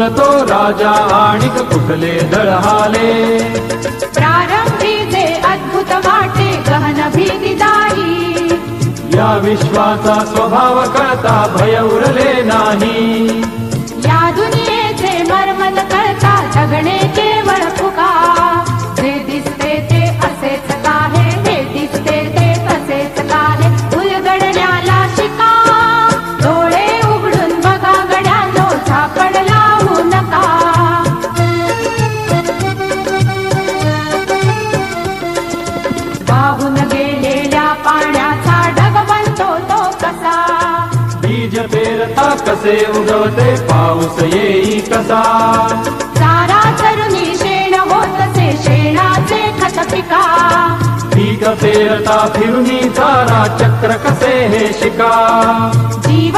बोलतो राजा आणिक कुठले दळहाले. प्रारंभी जे अद्भुत वाटे गहन भीतीदायी, या विश्वाचा स्वभाव कळता भय उरले नाही. या दुनियेचे मर्म न कळता जगणे केवळ फुका. जे दिसते ते असेच काहे, हे दिसते ते तसेच काहे, उलगडण्याला शिका. डोळे उघडून बघा गड्यानो, झापड लावू नका. वाहून गेलेल्या पाण्याचा ढग बनतो तो कसा. बीज पेरता कसे उगवते पाऊस येई कसा. चारा चरुनी शेण होतसे शेणाचे खत पिका. पीक पेरता फिरुनी चारा चक्र कसे हे शिका. जीव